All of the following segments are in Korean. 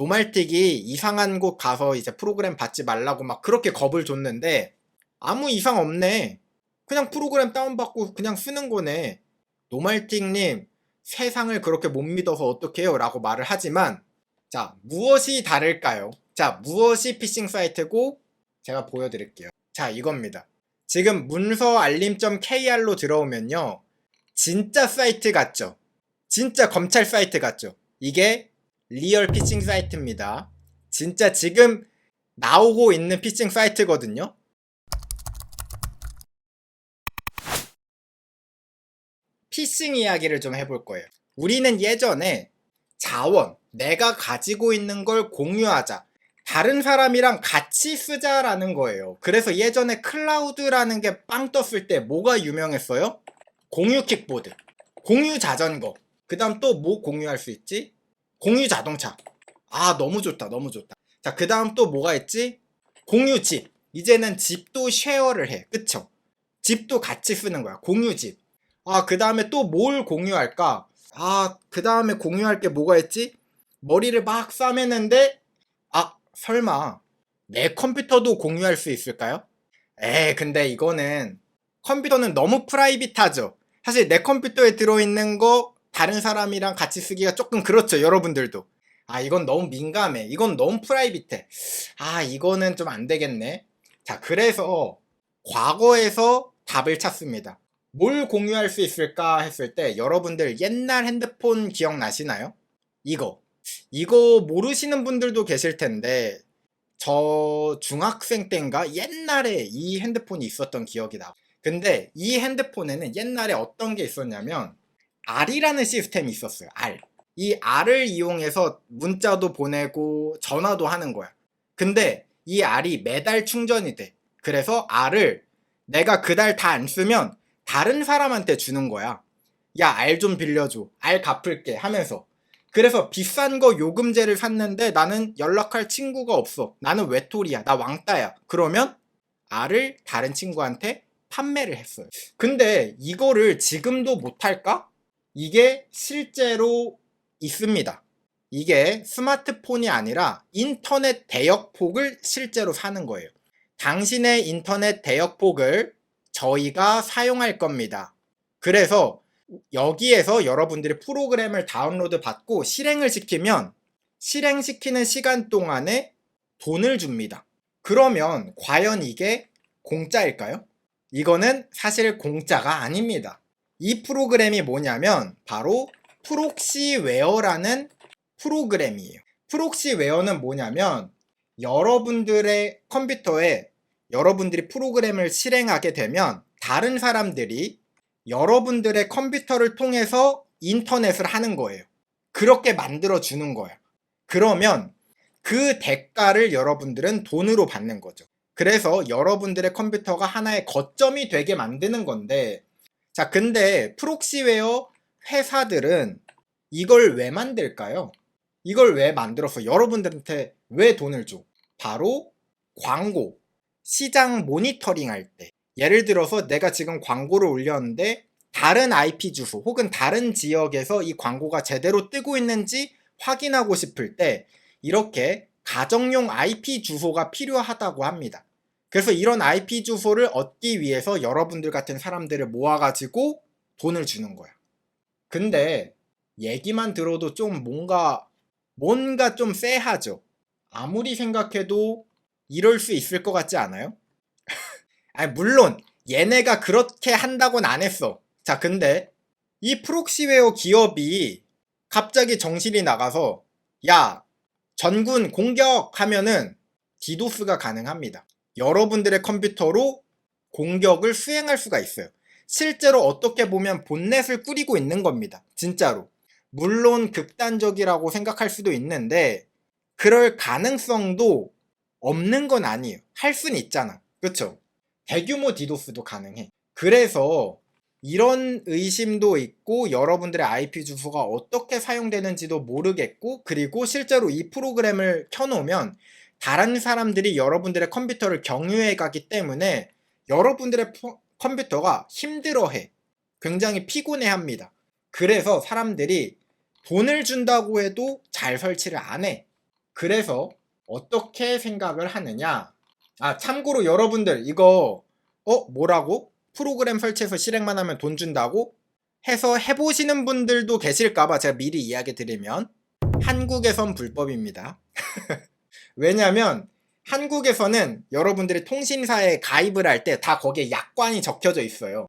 노말틱이 이상한 곳 가서 이제 프로그램 받지 말라고 막 그렇게 겁을 줬는데 아무 이상 없네. 그냥 프로그램 다운받고 그냥 쓰는 거네. 노말틱님, 세상을 그렇게 못 믿어서 어떡해요? 라고 말을 하지만, 자, 무엇이 다를까요? 자, 무엇이 피싱 사이트고? 제가 보여드릴게요. 자, 이겁니다. 지금 문서 알림.kr로 들어오면요. 진짜 사이트 같죠? 진짜 검찰 사이트 같죠? 이게 리얼 피싱 사이트입니다. 진짜 지금 나오고 있는 피싱 사이트거든요. 피싱 이야기를 좀 해볼 거예요. 우리는 예전에 자원, 내가 가지고 있는 걸 공유하자. 다른 사람이랑 같이 쓰자라는 거예요. 그래서 예전에 클라우드라는 게 빵 떴을 때 뭐가 유명했어요? 공유 킥보드, 공유 자전거, 그 다음 또 뭐 공유할 수 있지? 공유 자동차. 아, 너무 좋다, 너무 좋다. 자, 그 다음 또 뭐가 있지? 공유 집. 이제는 집도 쉐어를 해. 그쵸? 집도 같이 쓰는 거야. 공유 집. 아, 그 다음에 또 뭘 공유할까? 아, 그 다음에 공유할 게 뭐가 있지? 머리를 막 싸매는데, 아, 설마, 내 컴퓨터도 공유할 수 있을까요? 근데 이거는, 컴퓨터는 너무 프라이빗하죠? 사실 내 컴퓨터에 들어있는 거, 다른 사람이랑 같이 쓰기가 조금 그렇죠, 여러분들도. 아, 이건 너무 민감해. 이건 너무 프라이빗해. 아, 이거는 좀 안 되겠네. 자, 그래서, 과거에서 답을 찾습니다. 뭘 공유할 수 있을까 했을 때 여러분들 옛날 핸드폰 기억나시나요? 이거 모르시는 분들도 계실 텐데 저 중학생 때인가 옛날에 이 핸드폰이 있었던 기억이 나. 근데 이 핸드폰에는 옛날에 어떤 게 있었냐면 R이라는 시스템이 있었어요. R. 이 R을 이용해서 문자도 보내고 전화도 하는 거야. 근데 이 R이 매달 충전이 돼. 그래서 R을 내가 그달 다 안 쓰면 다른 사람한테 주는 거야. 야, 알 좀 빌려줘. 알 갚을게 하면서. 그래서 비싼 거 요금제를 샀는데 나는 연락할 친구가 없어. 나는 외톨이야. 나 왕따야. 그러면 알을 다른 친구한테 판매를 했어요. 근데 이거를 지금도 못할까? 이게 실제로 있습니다. 이게 스마트폰이 아니라 인터넷 대역폭을 실제로 사는 거예요. 당신의 인터넷 대역폭을 저희가 사용할 겁니다. 그래서 여기에서 여러분들이 프로그램을 다운로드 받고 실행을 시키면 실행시키는 시간 동안에 돈을 줍니다. 그러면 과연 이게 공짜일까요? 이거는 사실 공짜가 아닙니다. 이 프로그램이 뭐냐면 바로 프록시웨어라는 프로그램이에요. 프록시웨어는 뭐냐면 여러분들의 컴퓨터에 여러분들이 프로그램을 실행하게 되면 다른 사람들이 여러분들의 컴퓨터를 통해서 인터넷을 하는 거예요. 그렇게 만들어 주는 거야. 그러면 그 대가를 여러분들은 돈으로 받는 거죠. 그래서 여러분들의 컴퓨터가 하나의 거점이 되게 만드는 건데, 자, 근데 프록시웨어 회사들은 이걸 왜 만들까요? 이걸 왜 만들어서 여러분들한테 왜 돈을 줘? 바로 광고, 시장 모니터링 할 때. 예를 들어서 내가 지금 광고를 올렸는데 다른 IP 주소 혹은 다른 지역에서 이 광고가 제대로 뜨고 있는지 확인하고 싶을 때 이렇게 가정용 IP 주소가 필요하다고 합니다. 그래서 이런 IP 주소를 얻기 위해서 여러분들 같은 사람들을 모아가지고 돈을 주는 거야. 근데 얘기만 들어도 좀 뭔가 좀 쎄하죠. 아무리 생각해도 이럴 수 있을 것 같지 않아요? 아니, 물론 얘네가 그렇게 한다고는 안 했어. 자, 근데 이 프록시웨어 기업이 갑자기 정신이 나가서 야, 전군 공격하면은 디도스가 가능합니다. 여러분들의 컴퓨터로 공격을 수행할 수가 있어요. 실제로 어떻게 보면 본넷을 꾸리고 있는 겁니다. 진짜로. 물론 극단적이라고 생각할 수도 있는데 그럴 가능성도 없는 건 아니에요. 할 수는 있잖아. 그쵸? 대규모 디도스도 가능해. 그래서 이런 의심도 있고 여러분들의 IP 주소가 어떻게 사용되는지도 모르겠고 그리고 실제로 이 프로그램을 켜놓으면 다른 사람들이 여러분들의 컴퓨터를 경유해 가기 때문에 여러분들의 컴퓨터가 힘들어해. 굉장히 피곤해 합니다. 그래서 사람들이 돈을 준다고 해도 잘 설치를 안 해. 그래서 어떻게 생각을 하느냐. 참고로 여러분들 이거 뭐라고? 프로그램 설치해서 실행만 하면 돈 준다고? 해서 해보시는 분들도 계실까봐 제가 미리 이야기 드리면 한국에선 불법입니다. 왜냐면 한국에서는 여러분들이 통신사에 가입을 할 때 다 거기에 약관이 적혀져 있어요.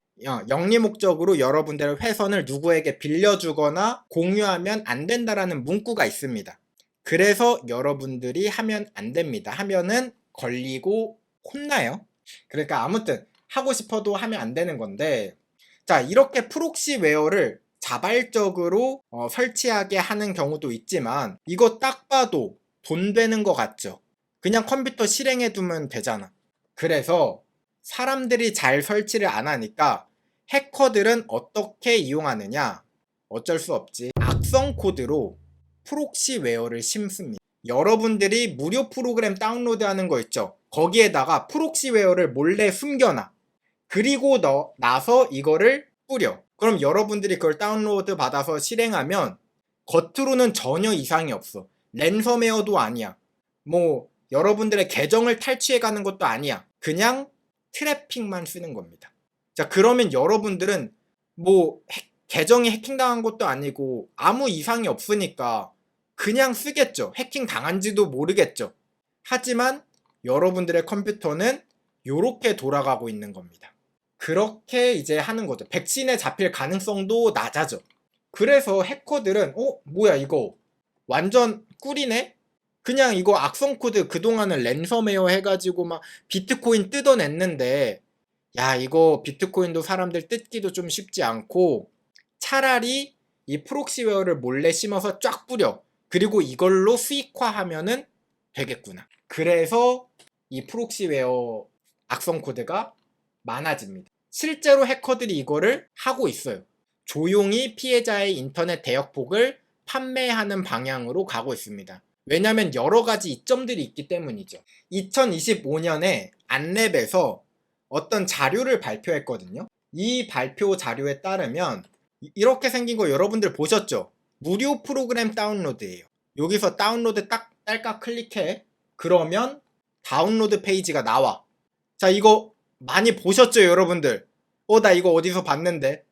영리 목적으로 여러분들의 회선을 누구에게 빌려주거나 공유하면 안 된다라는 문구가 있습니다. 그래서 여러분들이 하면 안 됩니다. 하면은 걸리고 혼나요. 그러니까 아무튼 하고 싶어도 하면 안 되는 건데, 자, 이렇게 프록시웨어를 자발적으로 설치하게 하는 경우도 있지만 이거 딱 봐도 돈 되는 것 같죠? 그냥 컴퓨터 실행해 두면 되잖아. 그래서 사람들이 잘 설치를 안 하니까 해커들은 어떻게 이용하느냐? 어쩔 수 없지. 악성 코드로 프록시웨어를 심습니다. 여러분들이 무료 프로그램 다운로드하는 거 있죠? 거기에다가 프록시웨어를 몰래 숨겨놔. 그리고 나서 이거를 뿌려. 그럼 여러분들이 그걸 다운로드 받아서 실행하면 겉으로는 전혀 이상이 없어. 랜섬웨어도 아니야. 뭐 여러분들의 계정을 탈취해가는 것도 아니야. 그냥 트래픽만 쓰는 겁니다. 자, 그러면 여러분들은 뭐 계정이 해킹당한 것도 아니고 아무 이상이 없으니까 그냥 쓰겠죠. 해킹 당한지도 모르겠죠. 하지만 여러분들의 컴퓨터는 요렇게 돌아가고 있는 겁니다. 그렇게 이제 하는 거죠. 백신에 잡힐 가능성도 낮아져. 그래서 해커들은 뭐야 이거 완전 꿀이네? 그냥 이거 악성 코드 그동안은 랜섬웨어 해가지고 막 비트코인 뜯어냈는데, 야, 이거 비트코인도 사람들 뜯기도 좀 쉽지 않고 차라리 이 프록시웨어를 몰래 심어서 쫙 뿌려. 그리고 이걸로 수익화하면은 되겠구나. 그래서 이 프록시웨어 악성 코드가 많아집니다. 실제로 해커들이 이거를 하고 있어요. 조용히 피해자의 인터넷 대역폭을 판매하는 방향으로 가고 있습니다. 왜냐면 여러 가지 이점들이 있기 때문이죠. 2025년에 안랩에서 어떤 자료를 발표했거든요. 이 발표 자료에 따르면 이렇게 생긴 거 여러분들 보셨죠? 무료 프로그램 다운로드예요. 여기서 다운로드 딱 딸깍 클릭해. 그러면 다운로드 페이지가 나와. 자, 이거 많이 보셨죠, 여러분들? 나 이거 어디서 봤는데?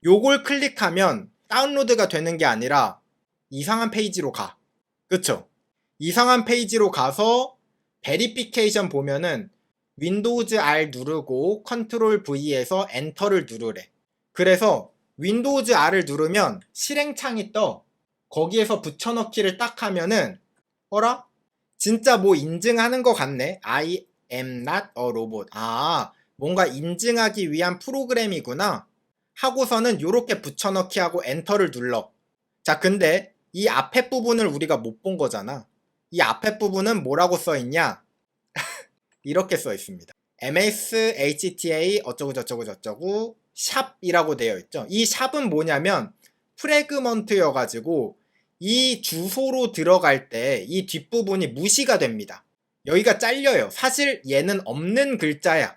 요걸 클릭하면 다운로드가 되는 게 아니라 이상한 페이지로 가. 그쵸? 이상한 페이지로 가서 베리피케이션 보면은 윈도우즈 R 누르고 컨트롤 V에서 엔터를 누르래. 그래서 윈도우즈 R을 누르면 실행창이 떠. 거기에서 붙여넣기를 딱 하면은 어라? 진짜 뭐 인증하는 것 같네. I am not a robot. 뭔가 인증하기 위한 프로그램이구나 하고서는 요렇게 붙여넣기 하고 엔터를 눌러. 자, 근데 이 앞에 부분을 우리가 못 본 거잖아. 이 앞에 부분은 뭐라고 써있냐? 이렇게 써있습니다. MSHTA 어쩌고저쩌고 샵이라고 되어 있죠. 이 샵은 뭐냐면 프래그먼트여가지고 이 주소로 들어갈 때 이 뒷부분이 무시가 됩니다. 여기가 잘려요. 사실 얘는 없는 글자야.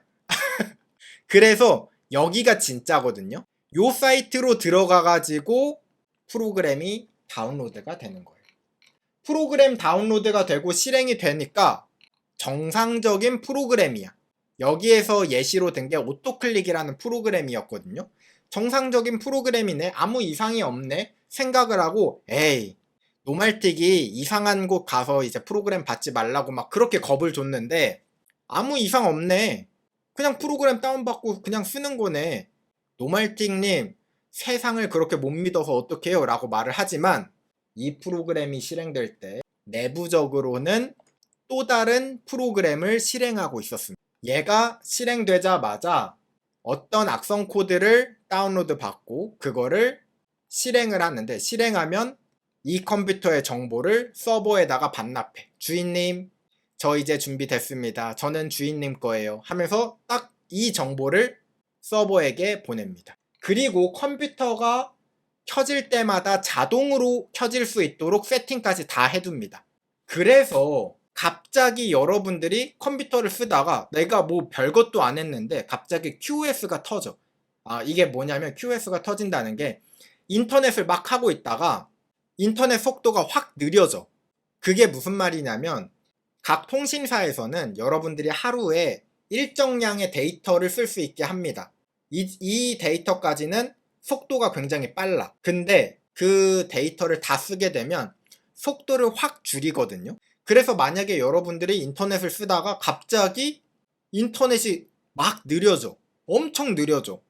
그래서 여기가 진짜거든요. 요 사이트로 들어가가지고 프로그램이 다운로드가 되는 거예요. 프로그램 다운로드가 되고 실행이 되니까 정상적인 프로그램이야. 여기에서 예시로 든 게 오토클릭이라는 프로그램이었거든요. 정상적인 프로그램이네. 아무 이상이 없네. 생각을 하고 에이, 노말틱이 이상한 곳 가서 이제 프로그램 받지 말라고 막 그렇게 겁을 줬는데 아무 이상 없네. 그냥 프로그램 다운받고 그냥 쓰는 거네. 노말틱님, 세상을 그렇게 못 믿어서 어떡해요? 라고 말을 하지만 이 프로그램이 실행될 때 내부적으로는 또 다른 프로그램을 실행하고 있었습니다. 얘가 실행되자마자 어떤 악성 코드를 다운로드 받고 그거를 실행을 하는데, 실행하면 이 컴퓨터의 정보를 서버에다가 반납해. 주인님, 저 이제 준비됐습니다. 저는 주인님 거예요. 하면서 딱 이 정보를 서버에게 보냅니다. 그리고 컴퓨터가 켜질 때마다 자동으로 켜질 수 있도록 세팅까지 다 해둡니다. 그래서 갑자기 여러분들이 컴퓨터를 쓰다가 내가 뭐 별것도 안 했는데 갑자기 QoS가 터져. 이게 뭐냐면 QoS가 터진다는 게 인터넷을 막 하고 있다가 인터넷 속도가 확 느려져. 그게 무슨 말이냐면 각 통신사에서는 여러분들이 하루에 일정량의 데이터를 쓸 수 있게 합니다. 이 데이터까지는 속도가 굉장히 빨라. 근데 그 데이터를 다 쓰게 되면 속도를 확 줄이거든요. 그래서 만약에 여러분들이 인터넷을 쓰다가 갑자기 인터넷이 막 느려져. 엄청 느려져.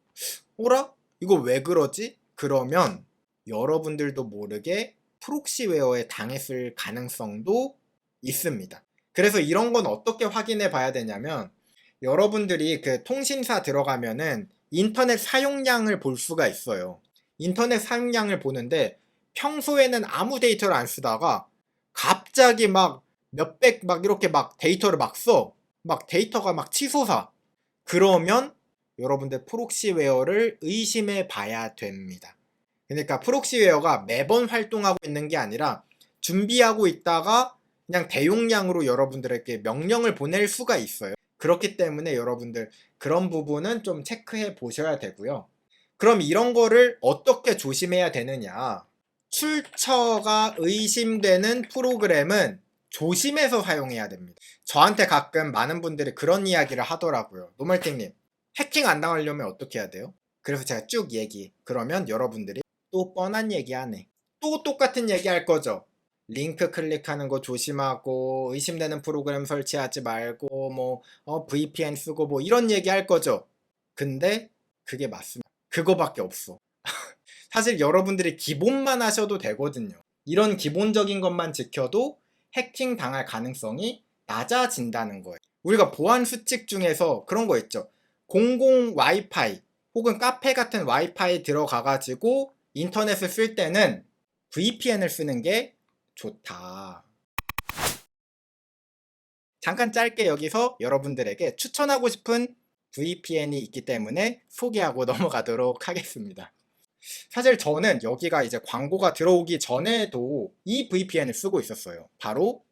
어라? 이거 왜 그러지? 그러면 여러분들도 모르게 프록시웨어에 당했을 가능성도 있습니다. 그래서 이런 건 어떻게 확인해 봐야 되냐면 여러분들이 그 통신사 들어가면은 인터넷 사용량을 볼 수가 있어요. 인터넷 사용량을 보는데 평소에는 아무 데이터를 안 쓰다가 갑자기 막 몇백 막 이렇게 막 데이터를 막 써. 막 데이터가 막 치솟아. 그러면 여러분들 프록시웨어를 의심해 봐야 됩니다. 그러니까 프록시웨어가 매번 활동하고 있는 게 아니라 준비하고 있다가 그냥 대용량으로 여러분들에게 명령을 보낼 수가 있어요. 그렇기 때문에 여러분들 그런 부분은 좀 체크해 보셔야 되고요. 그럼 이런 거를 어떻게 조심해야 되느냐? 출처가 의심되는 프로그램은 조심해서 사용해야 됩니다. 저한테 가끔 많은 분들이 그런 이야기를 하더라고요. 노멀팅님, 해킹 안 당하려면 어떻게 해야 돼요? 그래서 제가 쭉 얘기. 그러면 여러분들이 또 뻔한 얘기 하네. 또 똑같은 얘기 할 거죠. 링크 클릭하는 거 조심하고 의심되는 프로그램 설치하지 말고 뭐 VPN 쓰고 뭐 이런 얘기 할 거죠. 근데 그게 맞습니다. 그거밖에 없어. 사실 여러분들이 기본만 하셔도 되거든요. 이런 기본적인 것만 지켜도 해킹 당할 가능성이 낮아진다는 거예요. 우리가 보안 수칙 중에서 그런 거 있죠. 공공 와이파이 혹은 카페 같은 와이파이 들어가가지고 인터넷을 쓸 때는 VPN을 쓰는 게 좋다. 잠깐 짧게 여기서 여러분들에게 추천하고 싶은 VPN이 있기 때문에 소개하고 넘어가도록 하겠습니다. 사실 저는 여기가 이제 광고가 들어오기 전에도 이 VPN을 쓰고 있었어요. 바로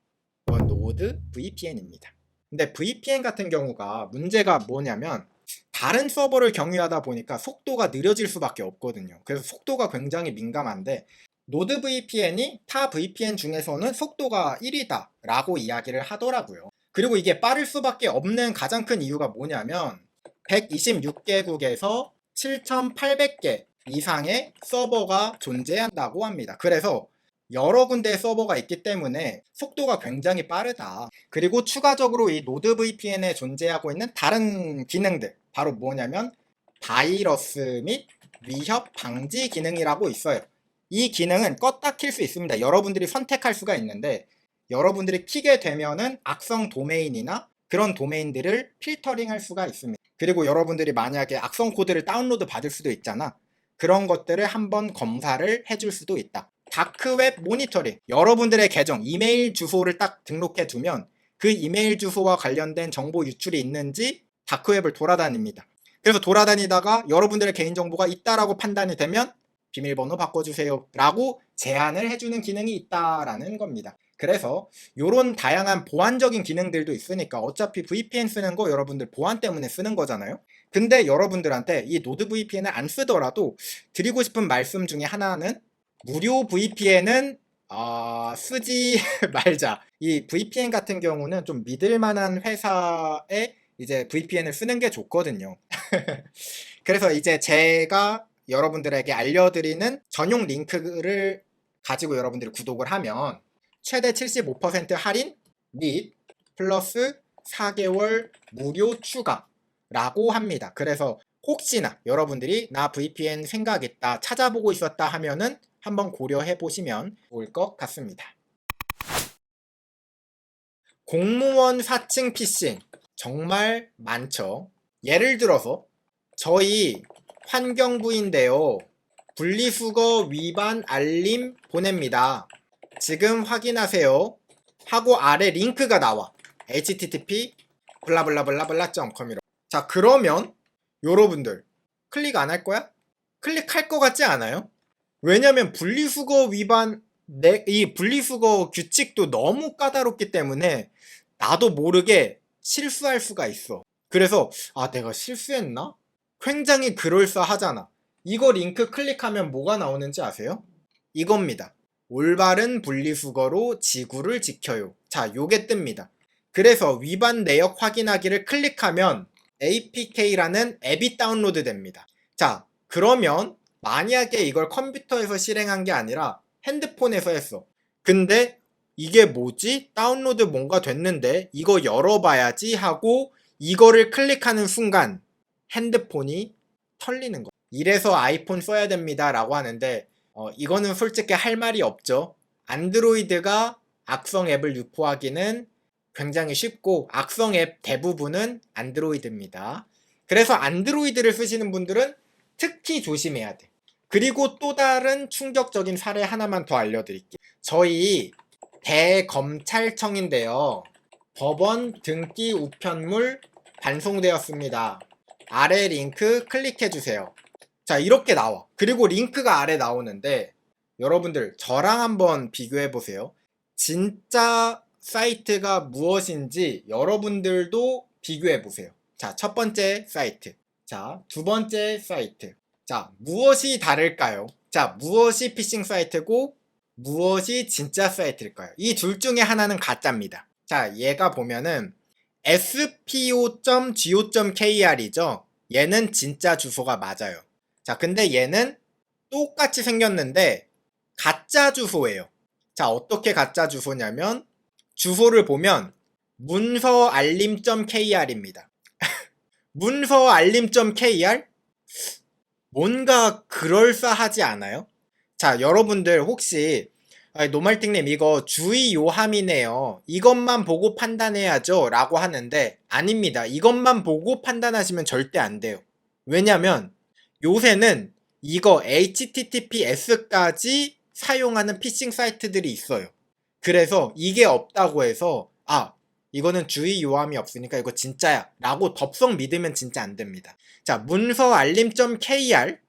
노드 VPN입니다. 근데 VPN 같은 경우가 문제가 뭐냐면 다른 서버를 경유하다 보니까 속도가 느려질 수밖에 없거든요. 그래서 속도가 굉장히 민감한데 노드 VPN이 타 VPN 중에서는 속도가 1위다 라고 이야기를 하더라고요. 그리고 이게 빠를 수밖에 없는 가장 큰 이유가 뭐냐면 126개국에서 7,800개 이상의 서버가 존재한다고 합니다. 그래서 여러 군데의 서버가 있기 때문에 속도가 굉장히 빠르다. 그리고 추가적으로 이 노드 VPN에 존재하고 있는 다른 기능들 바로 뭐냐면 바이러스 및 위협 방지 기능이라고 있어요. 이 기능은 껐다 킬 수 있습니다. 여러분들이 선택할 수가 있는데 여러분들이 키게 되면은 악성 도메인이나 그런 도메인들을 필터링 할 수가 있습니다. 그리고 여러분들이 만약에 악성 코드를 다운로드 받을 수도 있잖아. 그런 것들을 한번 검사를 해줄 수도 있다. 다크웹 모니터링. 여러분들의 계정, 이메일 주소를 딱 등록해 두면 그 이메일 주소와 관련된 정보 유출이 있는지 다크웹을 돌아다닙니다. 그래서 돌아다니다가 여러분들의 개인정보가 있다라고 판단이 되면 비밀번호 바꿔주세요 라고 제안을 해주는 기능이 있다라는 겁니다. 그래서 이런 다양한 보안적인 기능들도 있으니까 어차피 VPN 쓰는 거 여러분들 보안 때문에 쓰는 거잖아요. 근데 여러분들한테 이 노드 VPN을 안 쓰더라도 드리고 싶은 말씀 중에 하나는 무료 VPN은 쓰지 말자. 이 VPN 같은 경우는 좀 믿을 만한 회사에 이제 VPN을 쓰는 게 좋거든요. 그래서 이제 제가 여러분들에게 알려드리는 전용 링크를 가지고 여러분들이 구독을 하면 최대 75% 할인 및 플러스 4개월 무료 추가라고 합니다. 그래서 혹시나 여러분들이 나 VPN 생각 있다 찾아보고 있었다 하면은 한번 고려해 보시면 좋을 것 같습니다. 공무원 사칭 피싱 정말 많죠. 예를 들어서 저희 환경부인데요. 분리수거 위반 알림 보냅니다. 지금 확인하세요. 하고 아래 링크가 나와. http 블라블라블라블라.com이라고. 자, 그러면 여러분들 클릭 안 할 거야? 클릭할 것 같지 않아요? 왜냐면 분리수거 위반 이 분리수거 규칙도 너무 까다롭기 때문에 나도 모르게 실수할 수가 있어. 그래서 내가 실수했나? 굉장히 그럴싸하잖아. 이거 링크 클릭하면 뭐가 나오는지 아세요? 이겁니다. 올바른 분리수거로 지구를 지켜요. 자, 요게 뜹니다. 그래서 위반 내역 확인하기를 클릭하면 APK라는 앱이 다운로드 됩니다. 자, 그러면 만약에 이걸 컴퓨터에서 실행한 게 아니라 핸드폰에서 했어. 근데 이게 뭐지? 다운로드 뭔가 됐는데 이거 열어봐야지 하고 이거를 클릭하는 순간 핸드폰이 털리는 거. 이래서 아이폰 써야 됩니다 라고 하는데 이거는 솔직히 할 말이 없죠. 안드로이드가 악성 앱을 유포하기는 굉장히 쉽고 악성 앱 대부분은 안드로이드입니다. 그래서 안드로이드를 쓰시는 분들은 특히 조심해야 돼. 그리고 또 다른 충격적인 사례 하나만 더 알려드릴게요. 저희 대검찰청인데요. 법원 등기 우편물 반송되었습니다. 아래 링크 클릭해주세요. 자, 이렇게 나와. 그리고 링크가 아래 나오는데 여러분들 저랑 한번 비교해보세요. 진짜 사이트가 무엇인지 여러분들도 비교해보세요. 자, 첫 번째 사이트. 자, 두 번째 사이트. 자, 무엇이 다를까요? 자, 무엇이 피싱 사이트고 무엇이 진짜 사이트일까요? 이 둘 중에 하나는 가짜입니다. 자, 얘가 보면은 spo.go.kr이죠. 얘는 진짜 주소가 맞아요. 자, 근데 얘는 똑같이 생겼는데 가짜 주소예요. 자, 어떻게 가짜 주소냐면 주소를 보면 문서알림.kr입니다. 문서알림.kr? 뭔가 그럴싸하지 않아요? 자, 여러분들 혹시 노말팅님 이거 주의요함이네요. 이것만 보고 판단해야죠 라고 하는데 아닙니다. 이것만 보고 판단하시면 절대 안 돼요. 왜냐면 요새는 이거 HTTPS까지 사용하는 피싱 사이트들이 있어요. 그래서 이게 없다고 해서 이거는 주의요함이 없으니까 이거 진짜야 라고 덥석 믿으면 진짜 안 됩니다. 자, 문서알림.kr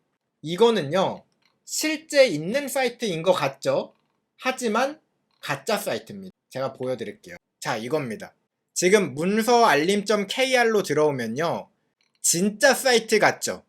이거는요 실제 있는 사이트인 것 같죠? 하지만 가짜 사이트입니다. 제가 보여드릴게요. 자, 이겁니다. 지금 문서알림.kr로 들어오면요 진짜 사이트 같죠?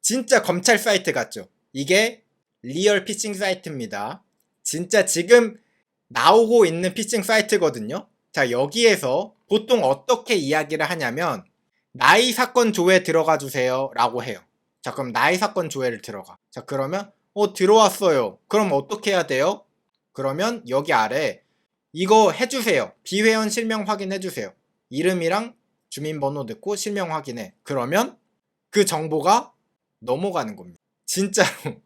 진짜 검찰 사이트 같죠? 이게 리얼 피싱 사이트입니다. 진짜 지금 나오고 있는 피싱 사이트거든요. 자, 여기에서 보통 어떻게 이야기를 하냐면 나이 사건 조회 들어가 주세요 라고 해요. 자, 그럼 나이 사건 조회를 들어가. 자, 그러면 들어왔어요. 그럼 어떻게 해야 돼요? 그러면 여기 아래 이거 해주세요. 비회원 실명 확인해주세요. 이름이랑 주민번호 넣고 실명 확인해. 그러면 그 정보가 넘어가는 겁니다. 진짜로.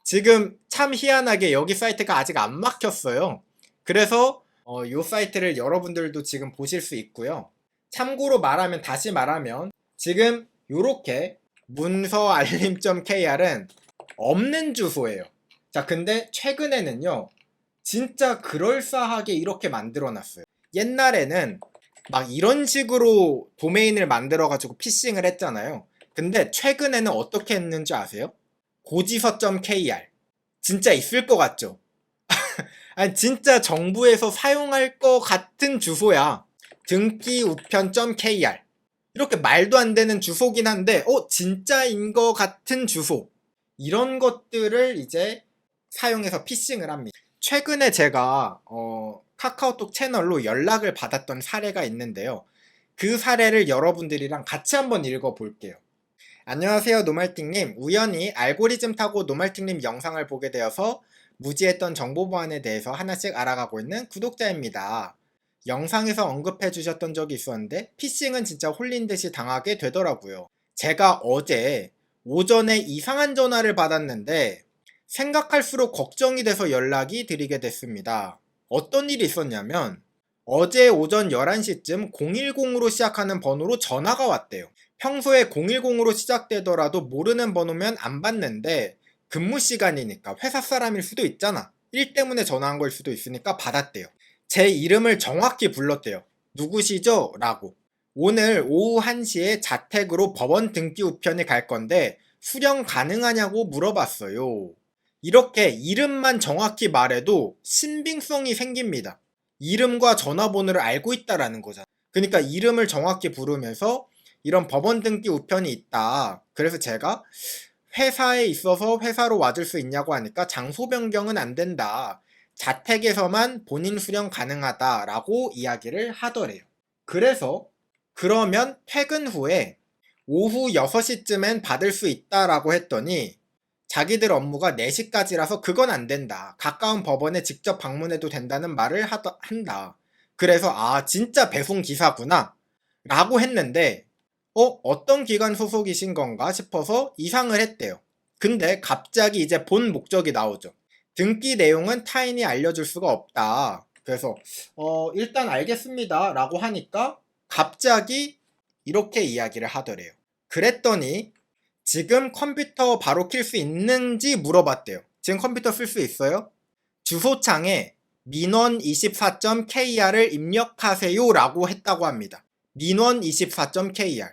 지금 참 희한하게 여기 사이트가 아직 안 막혔어요. 그래서 이 사이트를 여러분들도 지금 보실 수 있고요. 참고로 말하면 다시 말하면 지금 요렇게 문서알림.kr은 없는 주소예요. 자, 근데 최근에는요 진짜 그럴싸하게 이렇게 만들어 놨어요. 옛날에는 막 이런 식으로 도메인을 만들어 가지고 피싱을 했잖아요. 근데 최근에는 어떻게 했는지 아세요? 고지서.kr 진짜 있을 것 같죠? 아니 진짜 정부에서 사용할 것 같은 주소야. 등기우편.kr 이렇게 말도 안 되는 주소긴 한데 진짜인 것 같은 주소. 이런 것들을 이제 사용해서 피싱을 합니다. 최근에 제가 카카오톡 채널로 연락을 받았던 사례가 있는데요. 그 사례를 여러분들이랑 같이 한번 읽어볼게요. 안녕하세요, 노말팅님. 우연히 알고리즘 타고 노말팅님 영상을 보게 되어서 무지했던 정보 보안에 대해서 하나씩 알아가고 있는 구독자입니다. 영상에서 언급해 주셨던 적이 있었는데 피싱은 진짜 홀린 듯이 당하게 되더라고요. 제가 어제 오전에 이상한 전화를 받았는데 생각할수록 걱정이 돼서 연락이 드리게 됐습니다. 어떤 일이 있었냐면 어제 오전 11시쯤 010으로 시작하는 번호로 전화가 왔대요. 평소에 010으로 시작되더라도 모르는 번호면 안 받는데 근무 시간이니까 회사 사람일 수도 있잖아. 일 때문에 전화한 걸 수도 있으니까 받았대요. 제 이름을 정확히 불렀대요. 누구시죠? 라고. 오늘 오후 1시에 자택으로 법원 등기 우편에 갈 건데 수령 가능하냐고 물어봤어요. 이렇게 이름만 정확히 말해도 신빙성이 생깁니다. 이름과 전화번호를 알고 있다라는 거잖아. 그러니까 이름을 정확히 부르면서 이런 법원 등기 우편이 있다. 그래서 제가 회사에 있어서 회사로 와줄 수 있냐고 하니까 장소 변경은 안 된다. 자택에서만 본인 수령 가능하다라고 이야기를 하더래요. 그래서 그러면 퇴근 후에 오후 6시쯤엔 받을 수 있다라고 했더니 자기들 업무가 4시까지라서 그건 안 된다. 가까운 법원에 직접 방문해도 된다는 말을 한다. 그래서 진짜 배송 기사구나 라고 했는데 어떤 기관 소속이신 건가 싶어서 이상을 했대요. 근데 갑자기 이제 본 목적이 나오죠. 등기 내용은 타인이 알려줄 수가 없다. 그래서 일단 알겠습니다 라고 하니까 갑자기 이렇게 이야기를 하더래요. 그랬더니 지금 컴퓨터 바로 킬 수 있는지 물어봤대요. 지금 컴퓨터 쓸 수 있어요? 주소창에 민원24.kr을 입력하세요 라고 했다고 합니다. 민원24.kr.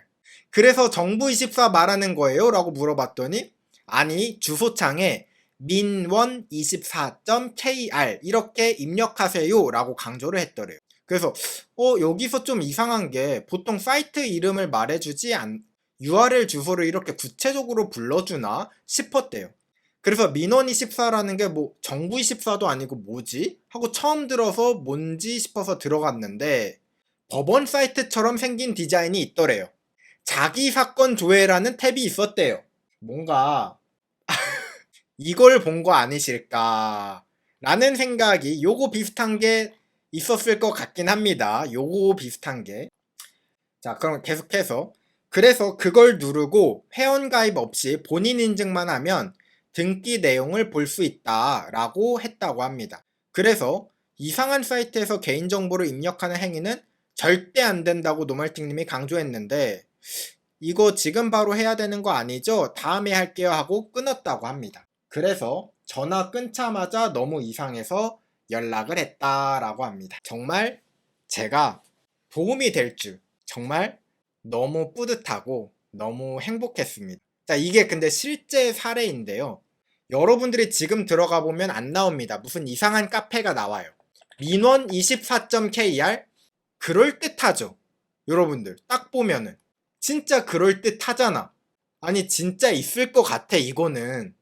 그래서 정부24 말하는 거예요? 라고 물어봤더니 아니 주소창에 민원24.kr 이렇게 입력하세요 라고 강조를 했더래요. 그래서 여기서 좀 이상한 게 보통 사이트 이름을 말해주지 URL 주소를 이렇게 구체적으로 불러주나 싶었대요. 그래서 민원24라는 게 뭐 정부24도 아니고 뭐지? 하고 처음 들어서 뭔지 싶어서 들어갔는데 법원 사이트처럼 생긴 디자인이 있더래요. 자기 사건 조회라는 탭이 있었대요. 뭔가 이걸 본 거 아니실까 라는 생각이 요거 비슷한 게 있었을 것 같긴 합니다. 요거 비슷한 게. 자, 그럼 계속해서 그래서 그걸 누르고 회원가입 없이 본인 인증만 하면 등기 내용을 볼 수 있다 라고 했다고 합니다. 그래서 이상한 사이트에서 개인정보를 입력하는 행위는 절대 안 된다고 노말팅님이 강조했는데 이거 지금 바로 해야 되는 거 아니죠? 다음에 할게요 하고 끊었다고 합니다. 그래서 전화 끊자마자 너무 이상해서 연락을 했다라고 합니다. 정말 제가 도움이 될 줄 정말 너무 뿌듯하고 너무 행복했습니다. 자, 이게 근데 실제 사례인데요. 여러분들이 지금 들어가 보면 안 나옵니다. 무슨 이상한 카페가 나와요. 민원24.kr? 그럴듯하죠. 여러분들 딱 보면은 진짜 그럴듯하잖아. 아니 진짜 있을 것 같아 이거는.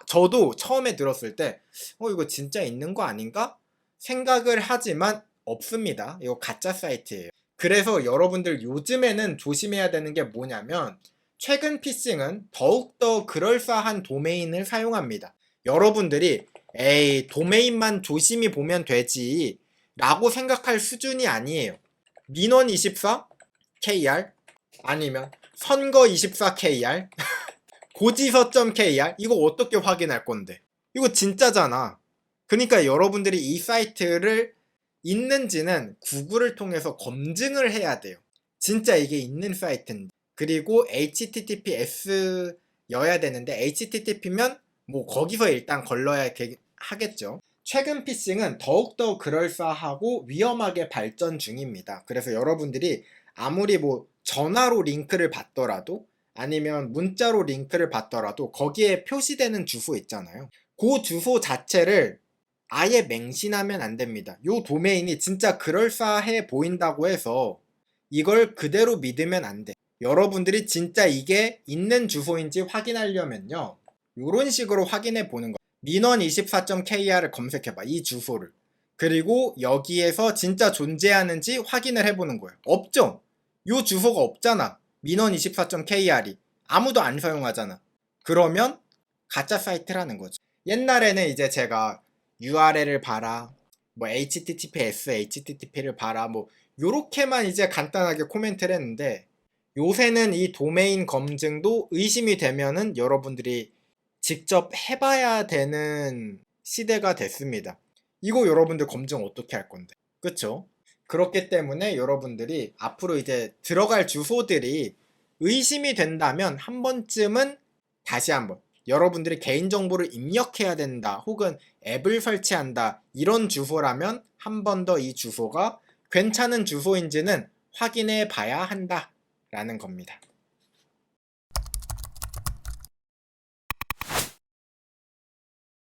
저도 처음에 들었을 때 이거 진짜 있는 거 아닌가? 생각을 하지만 없습니다. 이거 가짜 사이트예요. 그래서 여러분들 요즘에는 조심해야 되는 게 뭐냐면 최근 피싱은 더욱더 그럴싸한 도메인을 사용합니다. 여러분들이 에이 도메인만 조심히 보면 되지 라고 생각할 수준이 아니에요. 민원24 KR 아니면 선거24 KR 고지서.kr 이거 어떻게 확인할 건데? 이거 진짜잖아. 그러니까 여러분들이 이 사이트를 있는지는 구글을 통해서 검증을 해야 돼요. 진짜 이게 있는 사이트인데. 그리고 HTTPS여야 되는데 HTTP면 뭐 거기서 일단 걸러야 하겠죠. 최근 피싱은 더욱더 그럴싸하고 위험하게 발전 중입니다. 그래서 여러분들이 아무리 뭐 전화로 링크를 받더라도 아니면 문자로 링크를 받더라도 거기에 표시되는 주소 있잖아요. 그 주소 자체를 아예 맹신하면 안 됩니다. 요 도메인이 진짜 그럴싸해 보인다고 해서 이걸 그대로 믿으면 안 돼. 여러분들이 진짜 이게 있는 주소인지 확인하려면요. 요런 식으로 확인해 보는 거예요. 민원24.kr을 검색해봐. 이 주소를. 그리고 여기에서 진짜 존재하는지 확인을 해보는 거예요. 없죠? 요 주소가 없잖아. 민원24.kr이 아무도 안 사용하잖아. 그러면 가짜 사이트라는 거죠. 옛날에는 이제 제가 URL을 봐라, 뭐 HTTPS, HTTP를 봐라, 뭐 요렇게만 이제 간단하게 코멘트를 했는데 요새는 이 도메인 검증도 의심이 되면은 여러분들이 직접 해봐야 되는 시대가 됐습니다. 이거 여러분들 검증 어떻게 할 건데? 그쵸? 그렇기 때문에 여러분들이 앞으로 이제 들어갈 주소들이 의심이 된다면 한 번쯤은 다시 한번 여러분들이 개인정보를 입력해야 된다 혹은 앱을 설치한다 이런 주소라면 한 번 더 이 주소가 괜찮은 주소인지는 확인해 봐야 한다 라는 겁니다.